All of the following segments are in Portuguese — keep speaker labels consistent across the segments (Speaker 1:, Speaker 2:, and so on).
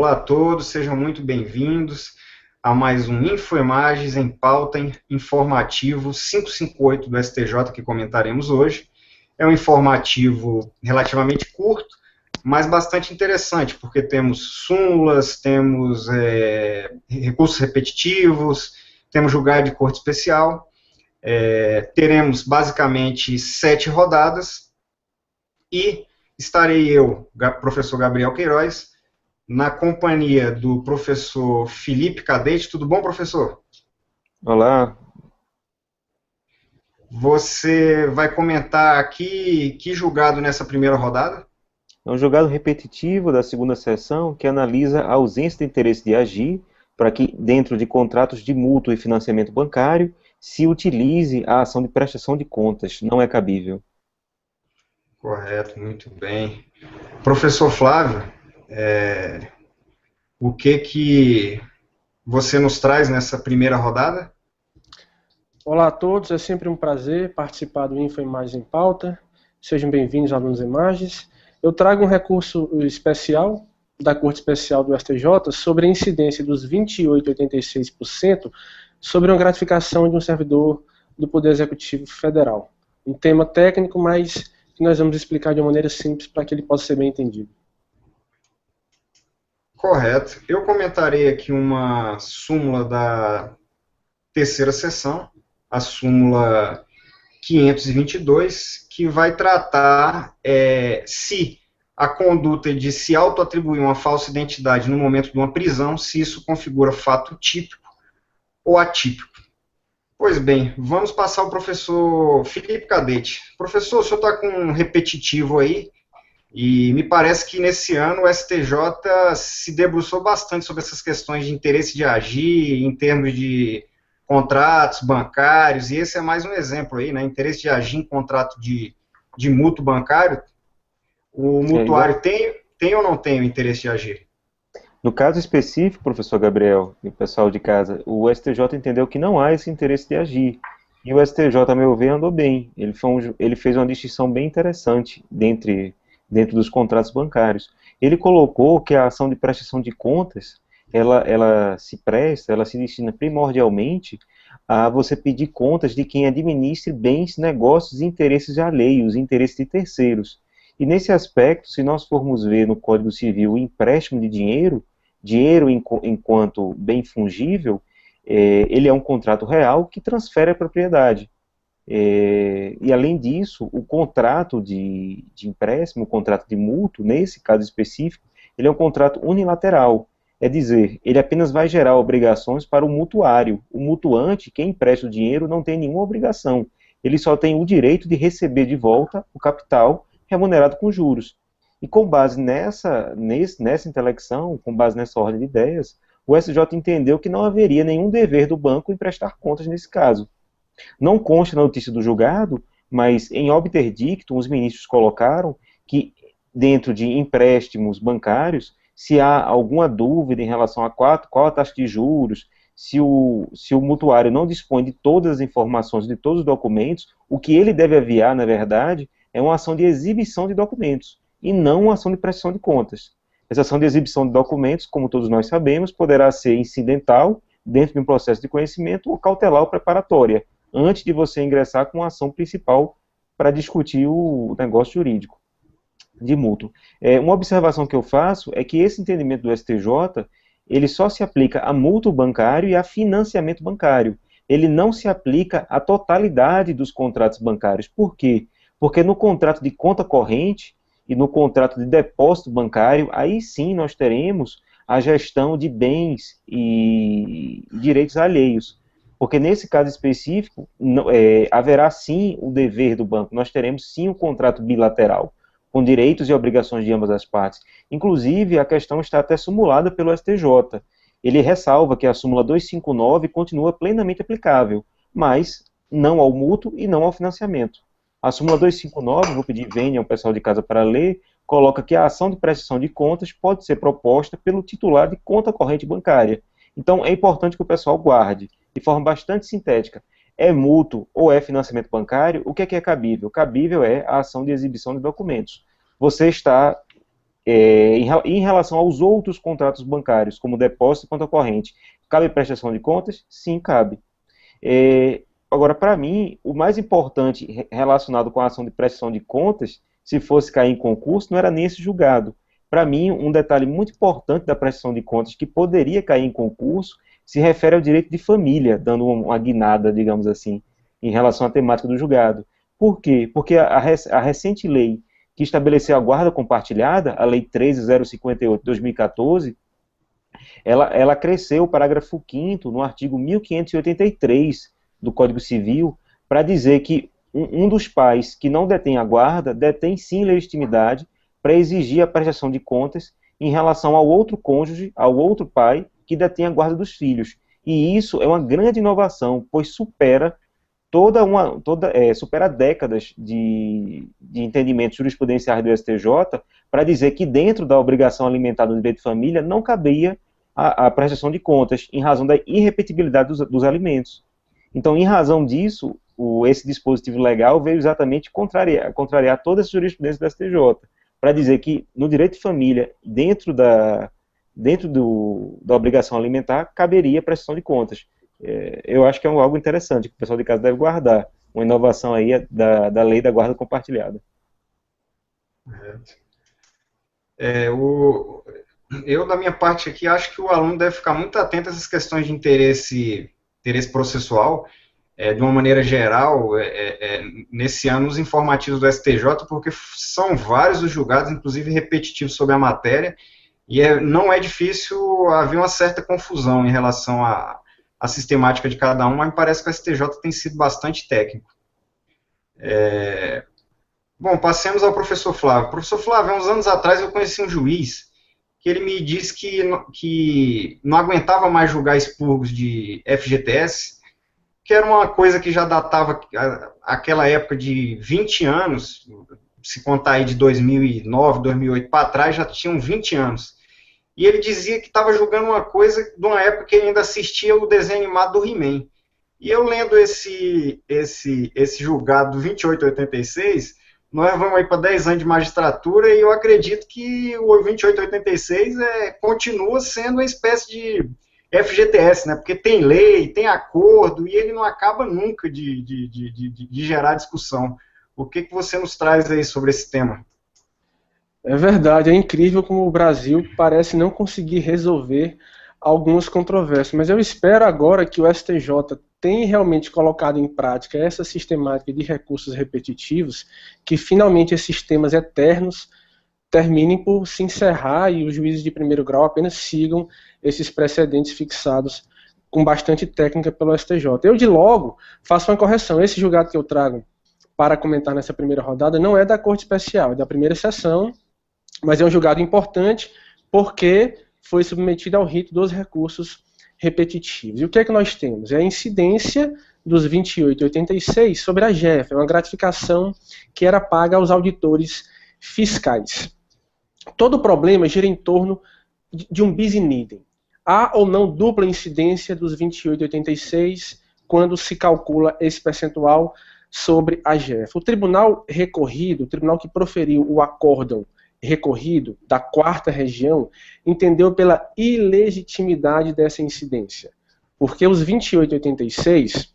Speaker 1: Olá a todos, sejam muito bem-vindos a mais um Infoimagens em Pauta informativo 558 do STJ que comentaremos hoje. É um informativo relativamente curto, mas bastante interessante, porque temos súmulas, temos recursos repetitivos, temos julgado de corte especial, teremos basicamente 7 rodadas e estarei eu, professor Gabriel Queiroz, na companhia do professor Felipe Cadete. Tudo bom, professor?
Speaker 2: Olá.
Speaker 1: Você vai comentar aqui que julgado nessa primeira rodada?
Speaker 2: É um julgado repetitivo da segunda seção que analisa a ausência de interesse de agir para que, dentro de contratos de mútuo e financiamento bancário, se utilize a ação de prestação de contas. Não é cabível.
Speaker 1: Correto, muito bem. Professor Flávio, o que você nos traz nessa primeira rodada?
Speaker 3: Olá a todos, é sempre um prazer participar do Infoimagens em Pauta. Sejam bem-vindos, alunos de imagens. Eu trago um recurso especial da Corte Especial do STJ sobre a incidência dos 28,86% sobre uma gratificação de um servidor do Poder Executivo Federal. Um tema técnico, mas que nós vamos explicar de uma maneira simples para que ele possa ser bem entendido.
Speaker 1: Correto. Eu comentarei aqui uma súmula da terceira sessão, a súmula 522, que vai tratar se a conduta de se autoatribuir uma falsa identidade no momento de uma prisão, se isso configura fato típico ou atípico. Pois bem, vamos passar ao professor Felipe Cadete. Professor, o senhor está com um repetitivo aí, e me parece que nesse ano o STJ se debruçou bastante sobre essas questões de interesse de agir, em termos de contratos bancários, e esse é mais um exemplo aí, né? Interesse de agir em contrato de mútuo bancário. O mutuário tem ou não tem o interesse de agir?
Speaker 2: No caso específico, professor Gabriel e o pessoal de casa, o STJ entendeu que não há esse interesse de agir. E o STJ, a meu ver, andou bem. Ele fez uma distinção bem interessante dentro dos contratos bancários. Ele colocou que a ação de prestação de contas, ela se destina primordialmente a você pedir contas de quem administre bens, negócios e interesses alheios, interesses de terceiros. E nesse aspecto, se nós formos ver no Código Civil o empréstimo de dinheiro enquanto bem fungível, ele é um contrato real que transfere a propriedade. E além disso, o contrato de empréstimo, o contrato de mútuo, nesse caso específico, ele é um contrato unilateral. É dizer, ele apenas vai gerar obrigações para o mutuário. O mutuante, quem empresta o dinheiro, não tem nenhuma obrigação. Ele só tem o direito de receber de volta o capital remunerado com juros. E com base nessa intelecção, com base nessa ordem de ideias, o STJ entendeu que não haveria nenhum dever do banco em prestar contas nesse caso. Não consta na notícia do julgado, mas em obter dictum, os ministros colocaram que dentro de empréstimos bancários, se há alguma dúvida em relação a qual a taxa de juros, se o mutuário não dispõe de todas as informações, de todos os documentos, o que ele deve aviar, na verdade, é uma ação de exibição de documentos, e não uma ação de prestação de contas. Essa ação de exibição de documentos, como todos nós sabemos, poderá ser incidental, dentro de um processo de conhecimento, ou cautelar ou preparatória, antes de você ingressar com a ação principal para discutir o negócio jurídico de mútuo. Uma observação que eu faço é que esse entendimento do STJ, ele só se aplica a mútuo bancário e a financiamento bancário. Ele não se aplica à totalidade dos contratos bancários. Por quê? Porque no contrato de conta corrente e no contrato de depósito bancário, aí sim nós teremos a gestão de bens e direitos alheios. Porque nesse caso específico, haverá sim o dever do banco, nós teremos sim um contrato bilateral, com direitos e obrigações de ambas as partes. Inclusive, a questão está até sumulada pelo STJ. Ele ressalva que a súmula 259 continua plenamente aplicável, mas não ao mútuo e não ao financiamento. A súmula 259, vou pedir venha ao pessoal de casa para ler, coloca que a ação de prestação de contas pode ser proposta pelo titular de conta corrente bancária. Então, é importante que o pessoal guarde, de forma bastante sintética. É mútuo ou é financiamento bancário, o que é cabível? Cabível é a ação de exibição de documentos. Você está Em relação aos outros contratos bancários, como depósito e conta corrente, cabe prestação de contas? Sim, cabe. Agora, para mim, o mais importante relacionado com a ação de prestação de contas, se fosse cair em concurso, não era nesse julgado. Para mim, um detalhe muito importante da prestação de contas que poderia cair em concurso se refere ao direito de família, dando uma guinada, digamos assim, em relação à temática do julgado. Por quê? Porque a recente lei que estabeleceu a guarda compartilhada, a Lei 13.058 de 2014, ela cresceu o parágrafo 5º no artigo 1583 do Código Civil para dizer que um dos pais que não detém a guarda detém sim legitimidade para exigir a prestação de contas em relação ao outro cônjuge, ao outro pai que detém a guarda dos filhos. E isso é uma grande inovação, pois supera supera décadas de entendimento jurisprudencial do STJ para dizer que dentro da obrigação alimentar do direito de família não cabia a prestação de contas, em razão da irrepetibilidade dos alimentos. Então, em razão disso, esse dispositivo legal veio exatamente contrariar toda essa jurisprudência do STJ, para dizer que no direito de família, dentro da obrigação alimentar, caberia a prestação de contas. Eu acho que é algo interessante, que o pessoal de casa deve guardar, uma inovação aí da lei da guarda compartilhada.
Speaker 1: Eu, da minha parte aqui, acho que o aluno deve ficar muito atento a essas questões de interesse processual, de uma maneira geral, nesse ano, os informativos do STJ, porque são vários os julgados, inclusive repetitivos sobre a matéria, e não é difícil haver uma certa confusão em relação à sistemática de cada um, mas me parece que o STJ tem sido bastante técnico. Bom, passemos ao professor Flávio. Professor Flávio, há uns anos atrás eu conheci um juiz que ele me disse que não aguentava mais julgar expurgos de FGTS, que era uma coisa que já datava aquela época de 20 anos, se contar aí de 2009, 2008 para trás, já tinham 20 anos. E ele dizia que estava julgando uma coisa de uma época que ele ainda assistia o desenho animado do He-Man. E eu lendo esse julgado do 2886, nós vamos aí para 10 anos de magistratura, e eu acredito que o 2886 continua sendo uma espécie de FGTS, né? Porque tem lei, tem acordo, e ele não acaba nunca de gerar discussão. O que você nos traz aí sobre esse tema?
Speaker 3: É verdade, é incrível como o Brasil parece não conseguir resolver algumas controvérsias, mas eu espero agora que o STJ tenha realmente colocado em prática essa sistemática de recursos repetitivos, que finalmente esses temas eternos terminem por se encerrar e os juízes de primeiro grau apenas sigam esses precedentes fixados com bastante técnica pelo STJ. Eu, de logo, faço uma correção. Esse julgado que eu trago para comentar nessa primeira rodada não é da Corte Especial, é da primeira sessão, mas é um julgado importante porque foi submetido ao rito dos recursos repetitivos. E o que é que nós temos? É a incidência dos 2886 sobre a GEF, é uma gratificação que era paga aos auditores fiscais. Todo o problema gira em torno de um bis in idem. Há ou não dupla incidência dos 2886 quando se calcula esse percentual sobre a GEF? O tribunal recorrido, o tribunal que proferiu o acórdão recorrido da 4ª região, entendeu pela ilegitimidade dessa incidência, porque os 2886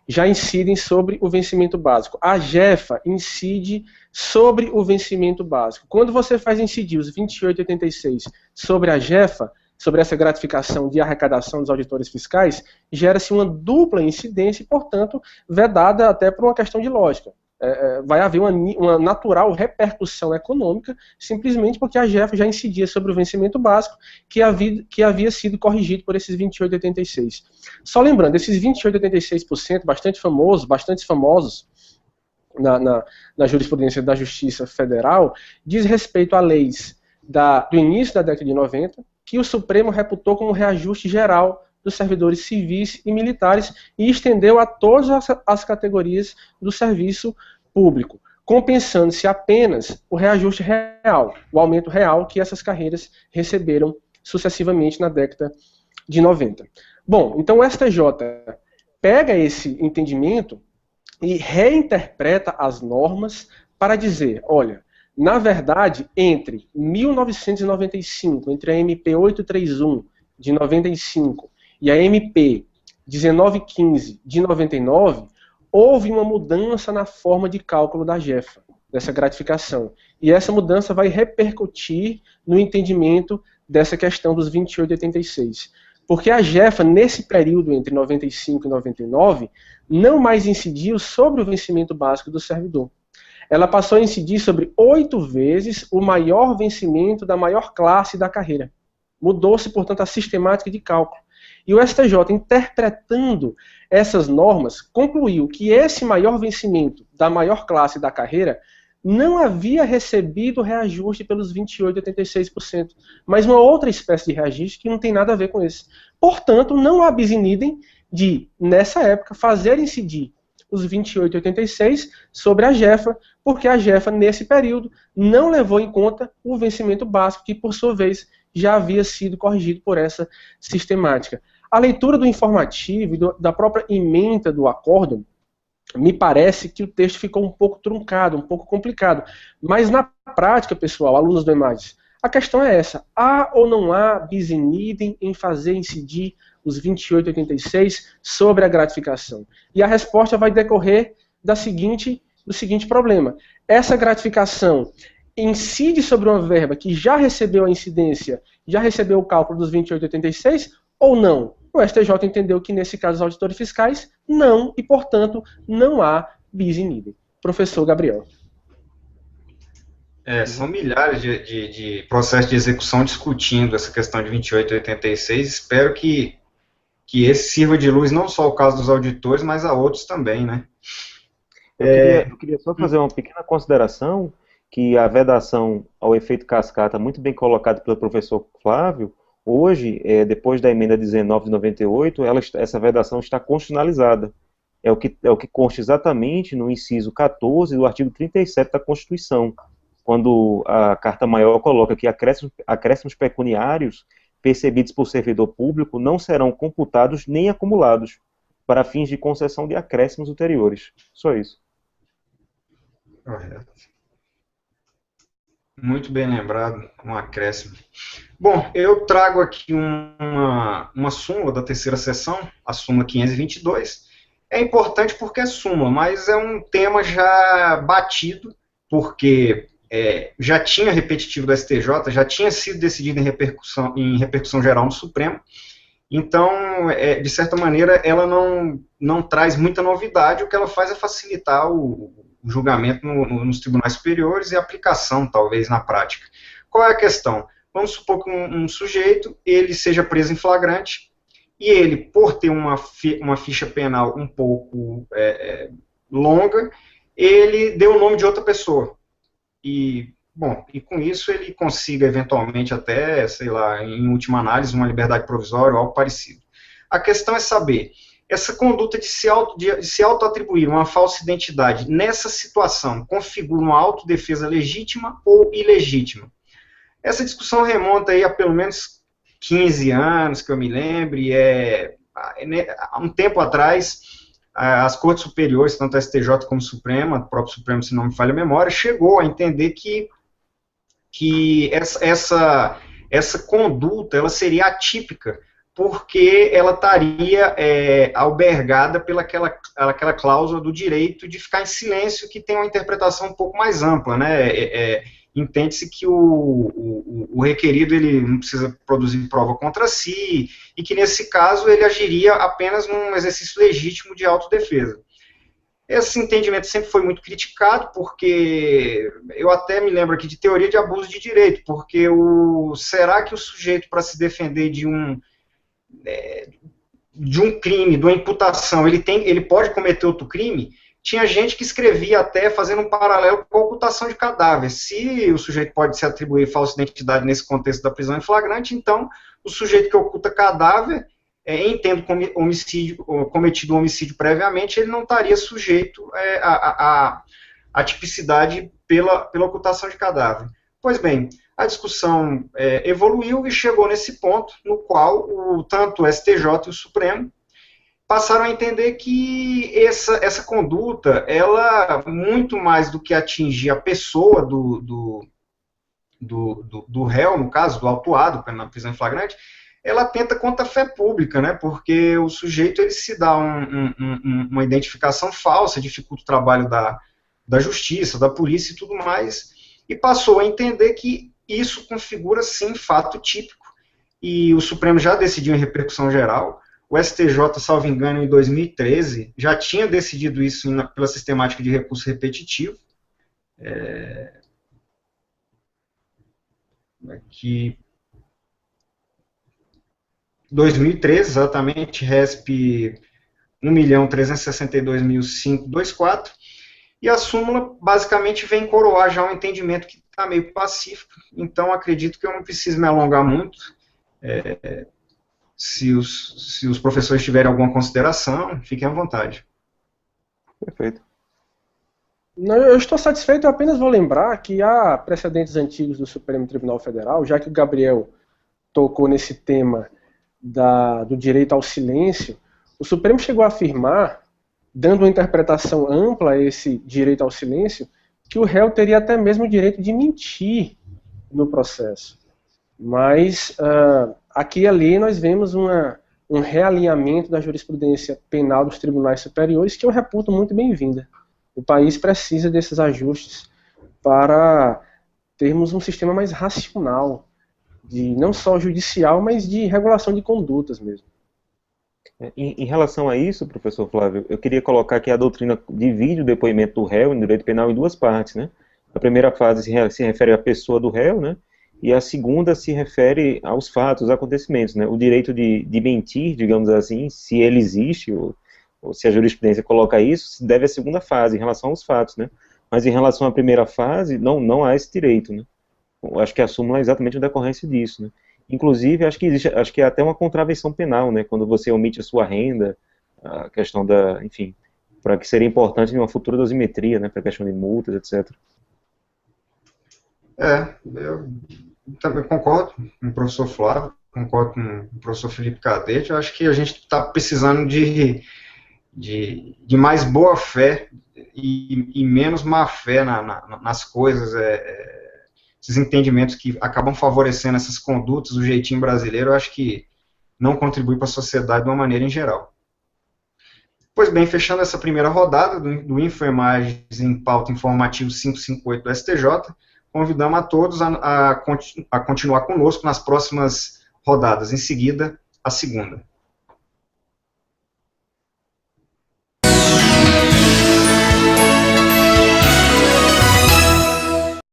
Speaker 3: já incidem sobre o vencimento básico. A GEFA incide sobre o vencimento básico. Quando você faz incidir os 2886 sobre a GEFA, sobre essa gratificação de arrecadação dos auditores fiscais, gera-se uma dupla incidência e, portanto, vedada até por uma questão de lógica. Vai haver uma natural repercussão econômica, simplesmente porque a GEF já incidia sobre o vencimento básico que havia sido corrigido por esses 2886. Só lembrando, esses 2886%, bastante famosos na jurisprudência da Justiça Federal, diz respeito a leis do início da década de 90, que o Supremo reputou como reajuste geral dos servidores civis e militares e estendeu a todas as categorias do serviço público, compensando-se apenas o reajuste real, o aumento real que essas carreiras receberam sucessivamente na década de 90. Bom, então o STJ pega esse entendimento e reinterpreta as normas para dizer, olha, Na verdade, entre 1995, entre a MP 831 de 95 e a MP 1915 de 99, houve uma mudança na forma de cálculo da GEFA, dessa gratificação. E essa mudança vai repercutir no entendimento dessa questão dos 28,86. Porque a GEFA, nesse período entre 95 e 99, não mais incidiu sobre o vencimento básico do servidor. Ela passou a incidir sobre 8 vezes o maior vencimento da maior classe da carreira. Mudou-se, portanto, a sistemática de cálculo. E o STJ, interpretando essas normas, concluiu que esse maior vencimento da maior classe da carreira não havia recebido reajuste pelos 28,86%, mas uma outra espécie de reajuste que não tem nada a ver com esse. Portanto, não há bis in idem de, nessa época, fazer incidir os 28,86 sobre a GEFA, porque a GEFA, nesse período, não levou em conta o vencimento básico, que, por sua vez, já havia sido corrigido por essa sistemática. A leitura do informativo e da própria ementa do acórdão, me parece que o texto ficou um pouco truncado, um pouco complicado. Mas, na prática, pessoal, alunos do EMAGES, a questão é essa: há ou não há bis in idem em fazer incidir os 28,86 sobre a gratificação? E a resposta vai decorrer do seguinte problema. Essa gratificação incide sobre uma verba que já recebeu a incidência, já recebeu o cálculo dos 28,86 ou não? O STJ entendeu que, nesse caso, os auditores fiscais, não, e, portanto, não há bis in idem. Professor Gabriel.
Speaker 1: São milhares de processos de execução discutindo essa questão de 28,86. Espero que esse sirva de luz não só ao caso dos auditores, mas a outros também, né?
Speaker 2: Eu queria só fazer uma pequena consideração, que a vedação ao efeito cascata, muito bem colocada pelo professor Flávio, hoje, depois da emenda 19 de 98, essa vedação está constitucionalizada. É o que consta exatamente no inciso 14 do artigo 37 da Constituição, quando a Carta Maior coloca que acréscimos pecuniários percebidos por servidor público não serão computados nem acumulados para fins de concessão de acréscimos ulteriores. Só isso.
Speaker 1: Correto. Muito bem lembrado, um acréscimo. Bom, eu trago aqui uma súmula da terceira sessão, a súmula 522. É importante porque é súmula, mas é um tema já batido, porque já tinha repetitivo do STJ, já tinha sido decidido em repercussão geral no Supremo. Então, de certa maneira, ela não traz muita novidade, o que ela faz é facilitar o julgamento nos tribunais superiores e a aplicação, talvez, na prática. Qual é a questão? Vamos supor que um sujeito, ele seja preso em flagrante, e ele, por ter uma ficha penal um pouco longa, ele deu o nome de outra pessoa. E com isso ele consiga, eventualmente, até, sei lá, em última análise, uma liberdade provisória ou algo parecido. A questão é saber, essa conduta de se auto-atribuir uma falsa identidade nessa situação configura uma autodefesa legítima ou ilegítima? Essa discussão remonta aí a pelo menos 15 anos, que eu me lembre. Há um tempo atrás, as cortes superiores, tanto a STJ como a Suprema, o próprio Supremo, se não me falha a memória, chegou a entender que essa conduta ela seria atípica, porque ela estaria albergada pelaquela cláusula do direito de ficar em silêncio, que tem uma interpretação um pouco mais ampla, né? Entende-se que o requerido ele não precisa produzir prova contra si, e que nesse caso ele agiria apenas num exercício legítimo de autodefesa. Esse entendimento sempre foi muito criticado, porque eu até me lembro aqui de teoria de abuso de direito, porque será que o sujeito, para se defender de um crime, de uma imputação, ele pode cometer outro crime? Tinha gente que escrevia até fazendo um paralelo com a ocultação de cadáver. Se o sujeito pode se atribuir falsa identidade nesse contexto da prisão em flagrante, então o sujeito que oculta cadáver, entendo cometido um homicídio previamente, ele não estaria sujeito à tipicidade pela ocultação de cadáver. Pois bem, a discussão evoluiu e chegou nesse ponto no qual tanto o STJ e o Supremo passaram a entender que essa conduta, ela, muito mais do que atingir a pessoa do réu, no caso, do autuado, na prisão em flagrante, ela atenta contra a fé pública, né, porque o sujeito ele se dá uma identificação falsa, dificulta o trabalho da justiça, da polícia e tudo mais, e passou a entender que isso configura, sim, fato típico, e o Supremo já decidiu em repercussão geral. O STJ, salvo engano, em 2013, já tinha decidido isso pela sistemática de recurso repetitivo, que 2013, exatamente, RESP 1.362.524, e a súmula basicamente vem coroar já um entendimento que está meio pacífico, então acredito que eu não preciso me alongar muito. Se os professores tiverem alguma consideração, fiquem à vontade.
Speaker 2: Perfeito.
Speaker 3: Não, eu estou satisfeito, eu apenas vou lembrar que há precedentes antigos do Supremo Tribunal Federal, já que o Gabriel tocou nesse tema do direito ao silêncio, o Supremo chegou a afirmar, dando uma interpretação ampla a esse direito ao silêncio, que o réu teria até mesmo o direito de mentir no processo. Mas aqui e ali nós vemos um realinhamento da jurisprudência penal dos tribunais superiores, que eu reputo muito bem-vinda. O país precisa desses ajustes para termos um sistema mais racional, não só judicial, mas de regulação de condutas mesmo.
Speaker 2: Em relação a isso, professor Flávio, eu queria colocar que a doutrina divide o depoimento do réu no direito penal em duas partes, né? A primeira fase se refere à pessoa do réu, né? E a segunda se refere aos fatos, aos acontecimentos, né? O direito de mentir, digamos assim, se ele existe, ou se a jurisprudência coloca isso, se deve à segunda fase, em relação aos fatos, né? Mas em relação à primeira fase, não há esse direito, né? Eu acho que a súmula é exatamente a decorrência disso, né? Inclusive, acho que é até uma contravenção penal, né? Quando você omite a sua renda, a questão enfim, para que seria importante em uma futura dosimetria, né? Para a questão de multas, etc.
Speaker 1: Eu também concordo com o professor Flávio, concordo com o professor Felipe Cadete. Eu acho que a gente está precisando de mais boa fé e menos má fé nas coisas, esses entendimentos que acabam favorecendo essas condutas, o jeitinho brasileiro, eu acho que não contribui para a sociedade de uma maneira em geral. Pois bem, fechando essa primeira rodada do InfoImagens em pauta informativo 558 do STJ, convidamos a todos a continuar conosco nas próximas rodadas, em seguida, a segunda.